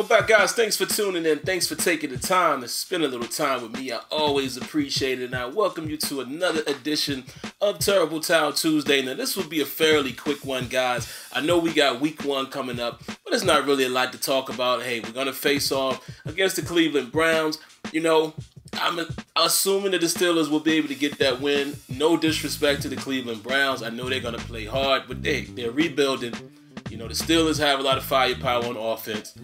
welcome back, guys. Thanks for tuning in. Thanks for taking the time to spend a little time with me. I always appreciate it, and I welcome you to another edition of Terrible Towel Tuesday. Now, this will be a fairly quick one, guys. I know we got week 1 coming up, but it's not really a lot to talk about. Hey, we're going to face off against the Cleveland Browns. You know, I'm assuming that the Steelers will be able to get that win. No disrespect to the Cleveland Browns. I know they're going to play hard, but they're rebuilding. You know, the Steelers have a lot of firepower on offense.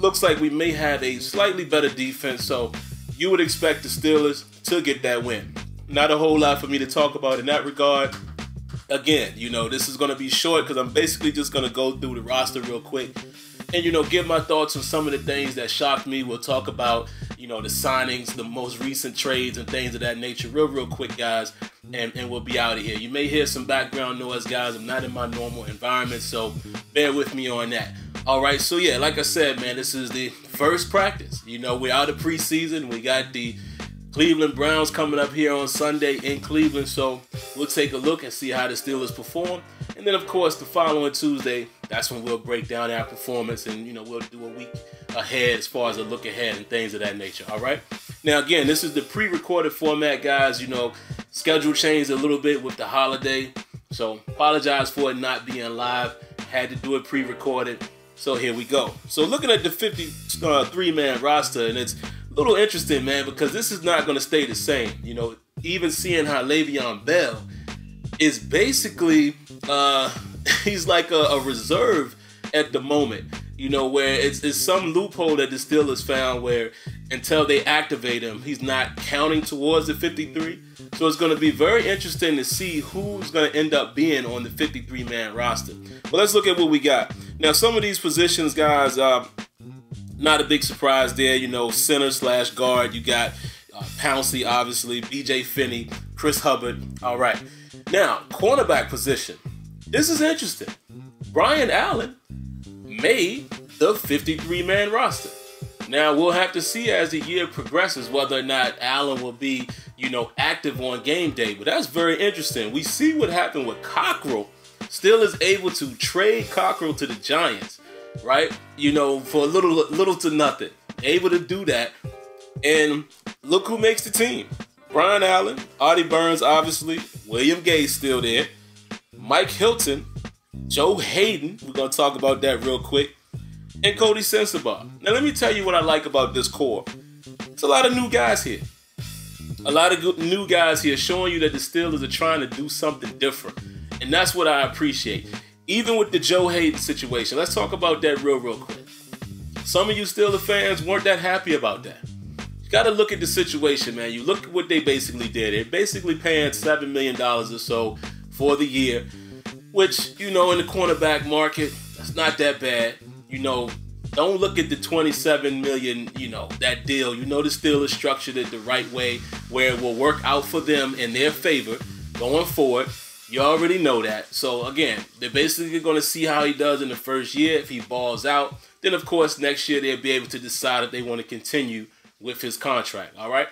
Looks like we may have a slightly better defense, so you would expect the Steelers to get that win. Not a whole lot for me to talk about in that regard. Again, you know, this is going to be short because I'm basically just going to go through the roster real quick and, you know, give my thoughts on some of the things that shocked me. We'll talk about, you know, the signings, the most recent trades and things of that nature real quick, guys, and we'll be out of here. You may hear some background noise, guys. I'm not in my normal environment, so bear with me on that. All right, so yeah, like I said, man, this is the first practice. You know, we're out of preseason. We got the Cleveland Browns coming up here on Sunday in Cleveland, so we'll take a look and see how the Steelers perform. And then, of course, the following Tuesday, that's when we'll break down our performance and, you know, we'll do a week ahead as far as a look ahead and things of that nature, all right? Now, again, this is the pre-recorded format, guys. You know, schedule changed a little bit with the holiday, so apologize for it not being live. Had to do it pre-recorded. So here we go. So looking at the 53-man roster, and it's a little interesting, man, because this is not going to stay the same. You know, even seeing how Le'Veon Bell is basically, he's like a reserve at the moment. You know, where it's some loophole that the Steelers found where until they activate him, he's not counting towards the 53. So it's going to be very interesting to see who's going to end up being on the 53-man roster. But let's look at what we got. Now, some of these positions, guys, not a big surprise there. You know, center/guard, you got Pouncey, obviously, B.J. Finney, Chris Hubbard. All right. Now, cornerback position. This is interesting. Brian Allen made the 53-man roster. Now, we'll have to see as the year progresses whether or not Allen will be, you know, active on game day. But that's very interesting. We see what happened with Cockrell. Steelers able to trade Cockrell to the Giants, right? You know, for little to nothing. Able to do that. And look who makes the team. Brian Allen, Artie Burns, obviously. William Gay's still there. Mike Hilton, Joe Haden. We're going to talk about that real quick. And Cody Sensabaugh. Now, let me tell you what I like about this core. It's a lot of new guys here. A lot of new guys here showing you that the Steelers are trying to do something different. And that's what I appreciate. Even with the Joe Haden situation, let's talk about that real quick. Some of you Steelers fans weren't that happy about that. You got to look at the situation, man. You look at what they basically did. They're basically paying $7 million or so for the year, which, you know, in the cornerback market, that's not that bad. You know, don't look at the $27 million, you know, that deal. You know the Steelers structured it the right way where it will work out for them in their favor going forward. You already know that. So, again, they're basically going to see how he does in the first year. If he balls out, then, of course, next year they'll be able to decide if they want to continue with his contract, all right?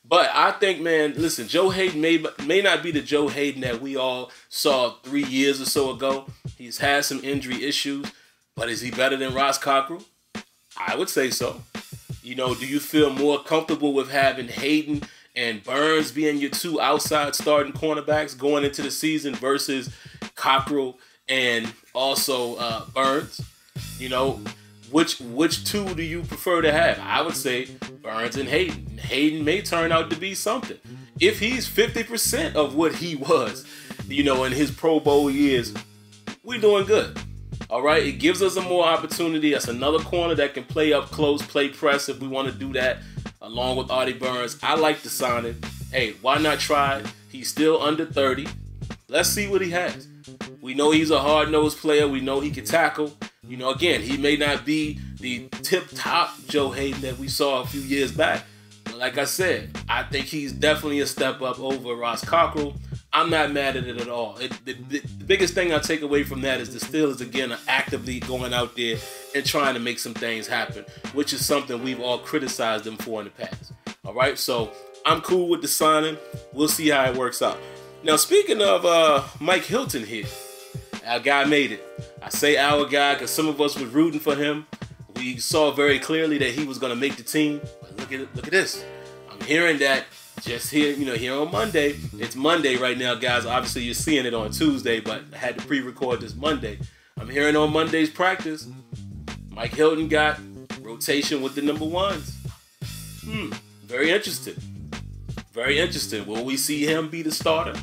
But I think, man, listen, Joe Haden may not be the Joe Haden that we all saw 3 years or so ago. He's had some injury issues. But is he better than Ross Cockrell? I would say so. You know, do you feel more comfortable with having Haden and Burns being your two outside starting cornerbacks going into the season versus Cockrell and also Burns? You know, which two do you prefer to have? I would say Burns and Haden. Haden may turn out to be something. If he's 50% of what he was, you know, in his Pro Bowl years, we're doing good. All right, it gives us a more opportunity. That's another corner that can play up close, play press if we want to do that, along with Artie Burns. I like the signing. Hey, why not try it? He's still under 30. Let's see what he has. We know he's a hard-nosed player. We know he can tackle. You know, again, he may not be the tip-top Joe Haden that we saw a few years back. But like I said, I think he's definitely a step up over Ross Cockrell. I'm not mad at it at all. The biggest thing I take away from that is the Steelers, again, are actively going out there and trying to make some things happen, which is something we've all criticized them for in the past. All right, so I'm cool with the signing. We'll see how it works out. Now, speaking of Mike Hilton here, our guy made it. I say our guy because some of us were rooting for him. We we saw very clearly that he was going to make the team. But look at this. I'm hearing that just here, here on Monday. It's Monday right now, guys. Obviously, you're seeing it on Tuesday, but I had to pre-record this Monday. I'm hearing on Monday's practice, Mike Hilton got rotation with the number ones. Very interesting. Very interesting. Will we see him be the starter,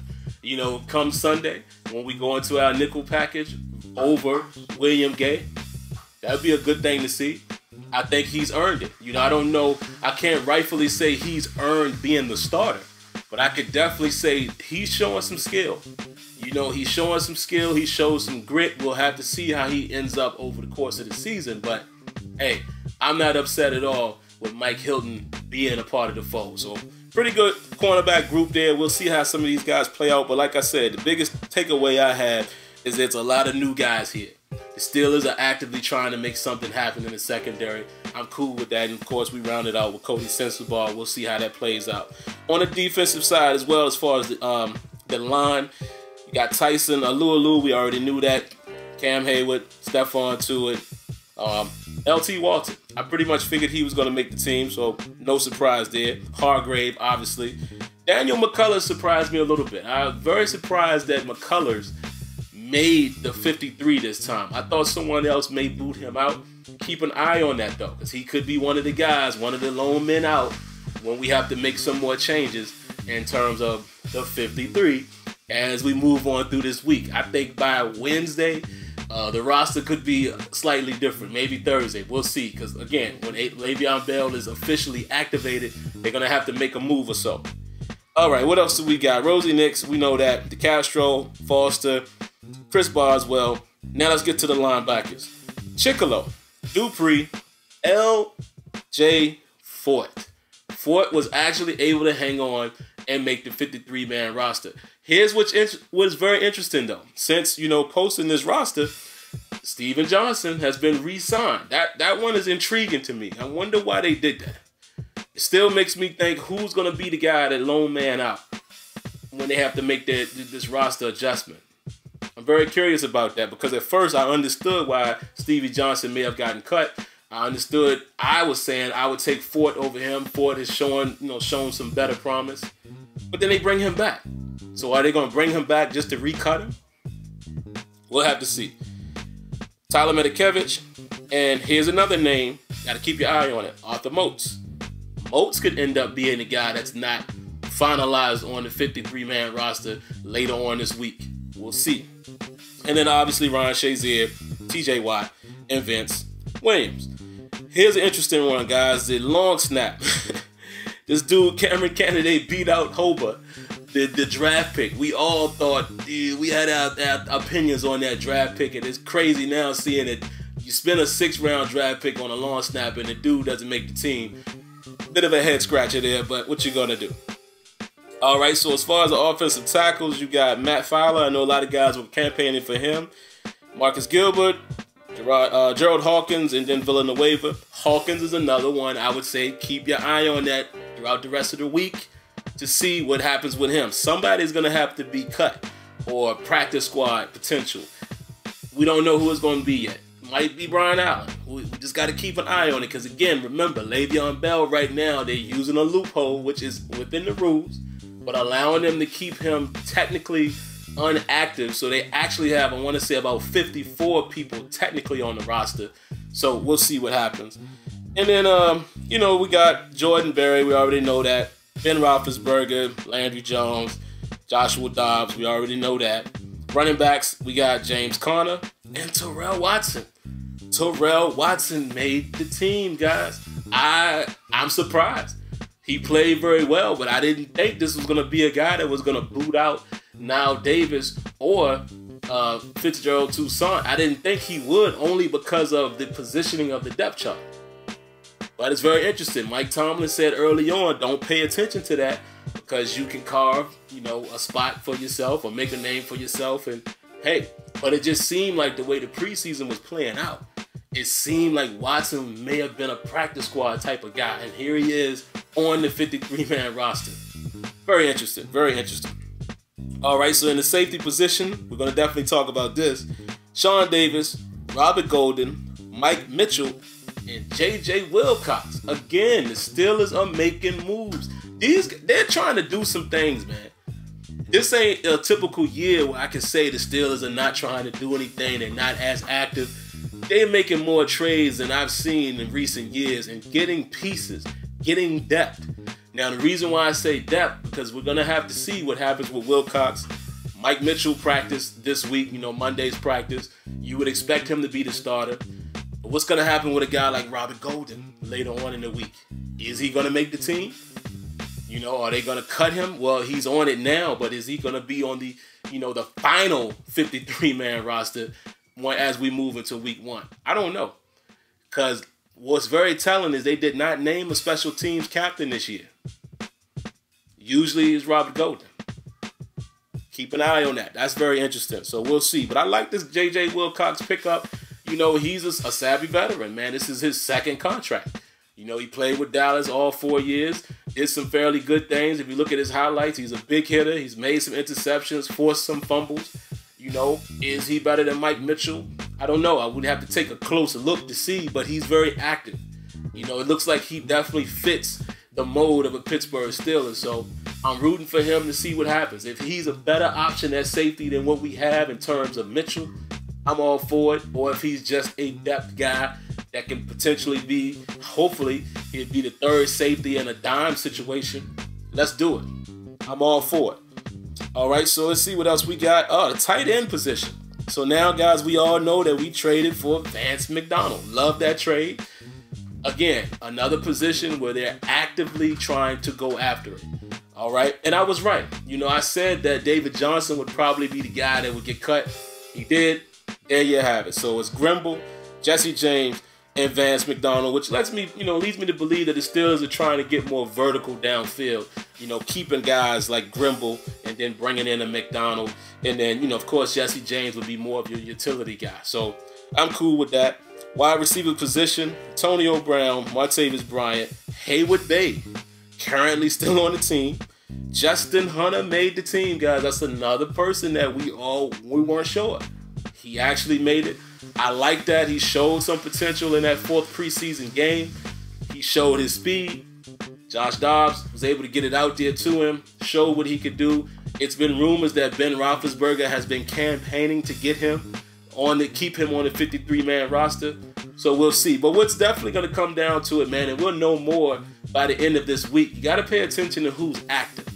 come Sunday when we go into our nickel package over William Gay? That would be a good thing to see. I think he's earned it. I don't know. I can't rightfully say he's earned being the starter, but I could definitely say he's showing some skill. He's showing some skill. He shows some grit. We'll have to see how he ends up over the course of the season. But, hey, I'm not upset at all with Mike Hilton being a part of the fold. So, pretty good cornerback group there. We'll see how some of these guys play out. But like I said, the biggest takeaway I had is there's a lot of new guys here. The Steelers are actively trying to make something happen in the secondary. I'm cool with that. And, of course, we rounded out with Cody SimFBall. We'll see how that plays out. On the defensive side as well, as far as the line, you got Tyson Alualu. We already knew that. Cam Hayward, Stephon Tuitt, LT Walton. I pretty much figured he was going to make the team, so no surprise there. Hargrave, obviously. Daniel McCullers surprised me a little bit. I'm very surprised that McCullers made the 53 this time. I thought someone else may boot him out. Keep an eye on that, though, because he could be one of the guys, one of the lone men out when we have to make some more changes in terms of the 53 as we move on through this week. I think by Wednesday, the roster could be slightly different. Maybe Thursday. We'll see. Because, again, when Le'Veon Bell is officially activated, they're going to have to make a move or so. All right, what else do we got? Rosie Nix, we know that. DeCastro, Foster, Chris Boswell. Now let's get to the linebackers. Chicolo, Dupree, L.J. Fort. Fort was actually able to hang on and make the 53-man roster. Here's what's very interesting, though. Since, posting this roster, Steven Johnson has been re-signed. That one is intriguing to me. I wonder why they did that. It still makes me think who's going to be the guy that lone man out when they have to make this roster adjustment. I'm very curious about that because at first I understood why Stevie Johnson may have gotten cut. I was saying I would take Fort over him. Fort has shown some better promise. But then they bring him back. So are they going to bring him back just to recut him? We'll have to see. Tyler Medikevich. And here's another name. Got to keep your eye on it. Arthur Moats. Moats could end up being the guy that's not finalized on the 53-man roster later on this week. We'll see. And then obviously Ryan Shazier, TJ Watt, and Vince Williams. Here's an interesting one, guys. The long snap. This dude, Cameron Kennedy, beat out Hoba, the draft pick. We all thought, we had our opinions on that draft pick, and it's crazy now seeing it. You spend a 6th-round draft pick on a long snap, and the dude doesn't make the team. Bit of a head scratcher there, but what you gonna do? All right, so as far as the offensive tackles, you got Matt Fowler. I know a lot of guys were campaigning for him. Marcus Gilbert, Gerald Hawkins, and then Villanueva. Hawkins is another one. I would say keep your eye on that throughout the rest of the week to see what happens with him. Somebody's going to have to be cut or practice squad potential. We don't know who it's going to be yet. Might be Brian Allen. We just got to keep an eye on it because, again, remember, Le'Veon Bell right now, they're using a loophole, which is within the rules, but allowing them to keep him technically unactive. So they actually have, I want to say, about 54 people technically on the roster. So we'll see what happens. And then, we got Jordan Berry. We already know that. Ben Roethlisberger, Landry Jones, Joshua Dobbs. We already know that. Running backs, we got James Conner and Terrell Watson. Terrell Watson made the team, guys. I'm surprised. He played very well, but I didn't think this was going to be a guy that was going to boot out Nile Davis or Fitzgerald Toussaint. I didn't think he would, only because of the positioning of the depth chart. But it's very interesting. Mike Tomlin said early on, don't pay attention to that because you can carve, a spot for yourself or make a name for yourself. And hey, but it just seemed like the way the preseason was playing out, it seemed like Watson may have been a practice squad type of guy. And here he is on the 53-man roster. Very interesting. Very interesting. All right, so in the safety position, we're going to definitely talk about this. Sean Davis, Robert Golden, Mike Mitchell, and J.J. Wilcox. Again, the Steelers are making moves. They're trying to do some things, man. This ain't a typical year where I can say the Steelers are not trying to do anything. They're not as active. They're making more trades than I've seen in recent years and getting pieces, getting depth. Now, the reason why I say depth, because we're going to have to see what happens with Wilcox. Mike Mitchell practiced this week, Monday's practice. You would expect him to be the starter. But what's going to happen with a guy like Robert Golden later on in the week? Is he going to make the team? Are they going to cut him? Well, he's on it now, but is he going to be on the, the final 53-man roster as we move into week 1? I don't know. Because what's very telling is they did not name a special teams captain this year. Usually it's Robert Golden. Keep an eye on that. That's very interesting. So we'll see. But I like this J.J. Wilcox pickup. He's a savvy veteran, man. This is his second contract. He played with Dallas all 4 years. Did some fairly good things. If you look at his highlights, he's a big hitter. He's made some interceptions, forced some fumbles. Is he better than Mike Mitchell? I don't know. I would have to take a closer look to see, but he's very active. It looks like he definitely fits the mold of a Pittsburgh Steelers. So I'm rooting for him to see what happens. If he's a better option at safety than what we have in terms of Mitchell, I'm all for it. Or if he's just a depth guy that can potentially be, hopefully, he'd be the third safety in a dime situation. Let's do it. I'm all for it. All right, so let's see what else we got. Oh, the tight end position. So now, guys, we all know that we traded for Vance McDonald. Love that trade. Again, another position where they're actively trying to go after it. All right, and I was right. I said that David Johnson would probably be the guy that would get cut. He did. There you have it. So it's Grimble, Jesse James, and Vance McDonald, which leads me to believe that the Steelers are trying to get more vertical downfield, keeping guys like Grimble and then bringing in a McDonald. And then, of course, Jesse James would be more of your utility guy. So I'm cool with that. Wide receiver position, Antonio Brown, Martavis Bryant, Haywood Bay, currently still on the team. Justin Hunter made the team, guys. That's another person that we weren't sure. He actually made it. I like that. He showed some potential in that 4th preseason game. He showed his speed. Josh Dobbs was able to get it out there to him, showed what he could do. It's been rumors that Ben Roethlisberger has been campaigning to get him keep him on the 53-man roster. So we'll see. But what's definitely going to come down to it, man, and we'll know more by the end of this week. You got to pay attention to who's active.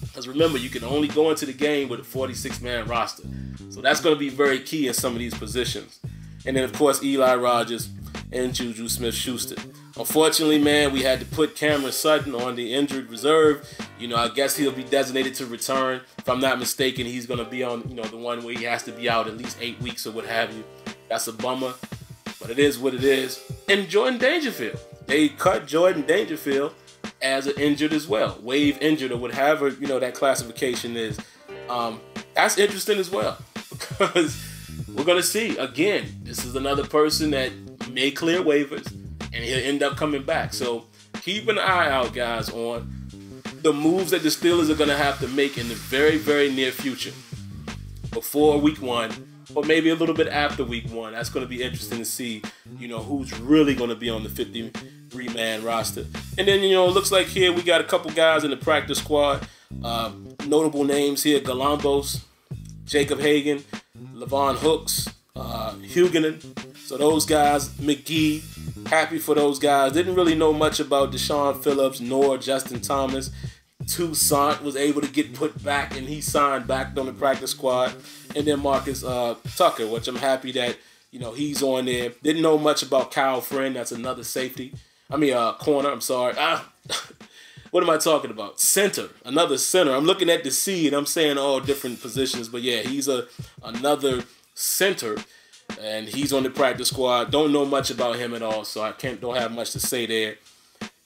Because remember, you can only go into the game with a 46-man roster. So that's going to be very key in some of these positions. And then, of course, Eli Rogers and Juju Smith-Schuster. Unfortunately, man, we had to put Cameron Sutton on the injured reserve. I guess he'll be designated to return. If I'm not mistaken, he's going to be on, the one where he has to be out at least 8 weeks or what have you. That's a bummer, but it is what it is. And Jordan Dangerfield. They cut Jordan Dangerfield as an injured as well. Wave injured or whatever, that classification is. That's interesting as well because we're going to see. Again, this is another person that may clear waivers and he'll end up coming back. So keep an eye out, guys, on the moves that the Steelers are going to have to make in the very, very near future before week 1 or maybe a little bit after week 1. That's going to be interesting to see, who's really going to be on the 53-man roster. And then, it looks like here we got a couple guys in the practice squad. Notable names here, Galambos, Jacob Haden, Levon Hooks, Huguenin. So those guys, McGee, happy for those guys. Didn't really know much about Deshaun Phillips nor Justin Thomas. Toussaint was able to get put back and he signed back on the practice squad. And then Marcus Tucker, which I'm happy that, he's on there. Didn't know much about Kyle Friend. That's another corner. I'm sorry. What am I talking about? Center. Another center. I'm looking at the C and I'm saying all different positions. But yeah, he's another center. And he's on the practice squad. Don't know much about him at all. So I don't have much to say there.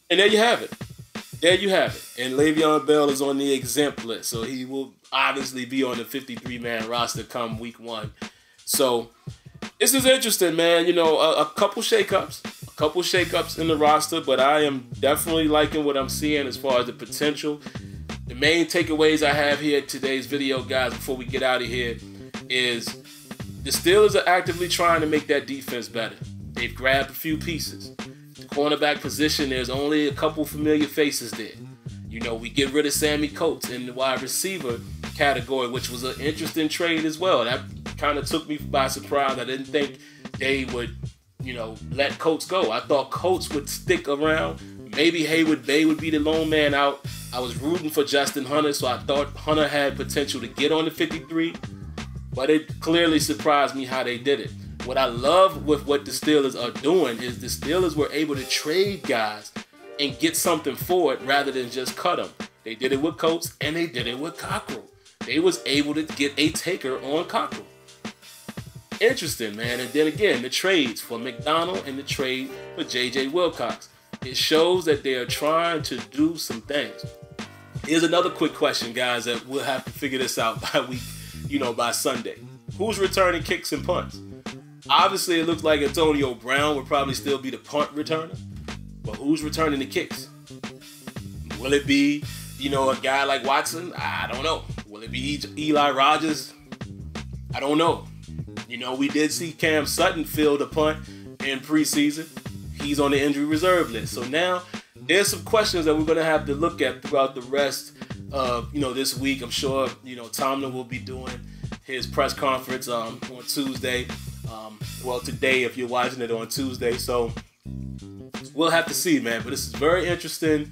And there you have it. There you have it. And Le'Veon Bell is on the exempt list. So he will obviously be on the 53-man roster come week 1. So this is interesting, man. A couple shakeups in the roster, but I am definitely liking what I'm seeing as far as the potential. The main takeaways I have here at today's video, guys, before we get out of here, is the Steelers are actively trying to make that defense better. They've grabbed a few pieces. The cornerback position, there's only a couple familiar faces there. You know, we get rid of Sammy Coates in the wide receiver category, which was an interesting trade as well. That kind of took me by surprise. I didn't think they would, you know, let Coates go. I thought Coates would stick around. Maybe Haywood Bay would be the lone man out. I was rooting for Justin Hunter, so I thought Hunter had potential to get on the 53. But it clearly surprised me how they did it. What I love with what the Steelers are doing is the Steelers were able to trade guys and get something for it rather than just cut them. They did it with Coates and they did it with Cockrell. They was able to get a taker on Cockrell. Interesting, man. And then again, the trades for McDonald and the trade for J.J. Wilcox. It shows that they are trying to do some things. Here's another quick question, guys, that we'll have to figure this out by Sunday. Who's returning kicks and punts? Obviously, it looks like Antonio Brown would probably still be the punt returner. But who's returning the kicks? Will it be, a guy like Watson? I don't know. Will it be Eli Rogers? I don't know. We did see Cam Sutton field a punt in preseason. He's on the injury reserve list. So now there's some questions that we're going to have to look at throughout the rest of, this week. I'm sure, Tomlin will be doing his press conference on Tuesday. Today, if you're watching it on Tuesday. So we'll have to see, man. But this is very interesting.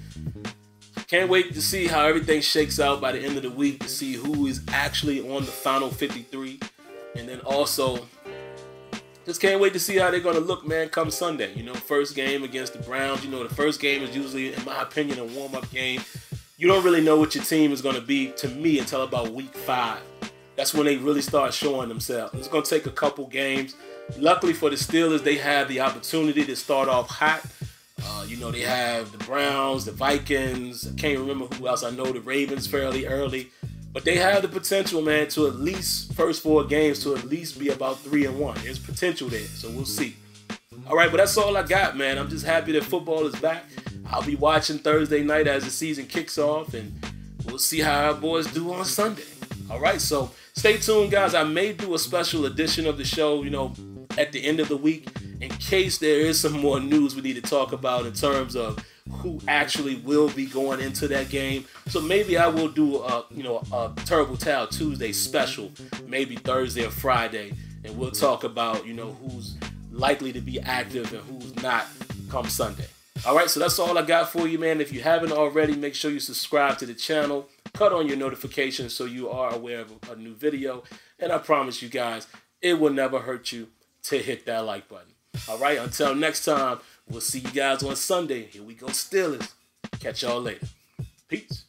Can't wait to see how everything shakes out by the end of the week to see who is actually on the final 53. And then also, just can't wait to see how they're going to look, man, come Sunday. First game against the Browns. The first game is usually, in my opinion, a warm-up game. You don't really know what your team is going to be, to me, until about week 5. That's when they really start showing themselves. It's going to take a couple games. Luckily for the Steelers, they have the opportunity to start off hot. They have the Browns, the Vikings. I can't remember who else. I know the Ravens fairly early. But they have the potential, man, to at least, first 4 games, to at least be about 3-1. There's potential there, so we'll see. All right, but that's all I got, man. I'm just happy that football is back. I'll be watching Thursday night as the season kicks off, and we'll see how our boys do on Sunday. All right, so stay tuned, guys. I may do a special edition of the show, at the end of the week, in case there is some more news we need to talk about in terms of who actually will be going into that game. So maybe I will do a Terrible Tale Tuesday special, maybe Thursday or Friday, and we'll talk about, who's likely to be active and who's not come Sunday. All right, so that's all I got for you, man. If you haven't already, make sure you subscribe to the channel, cut on your notifications so you are aware of a new video, and I promise you guys, it will never hurt you to hit that like button. All right, until next time, we'll see you guys on Sunday. Here we go, Steelers. Catch y'all later. Peace.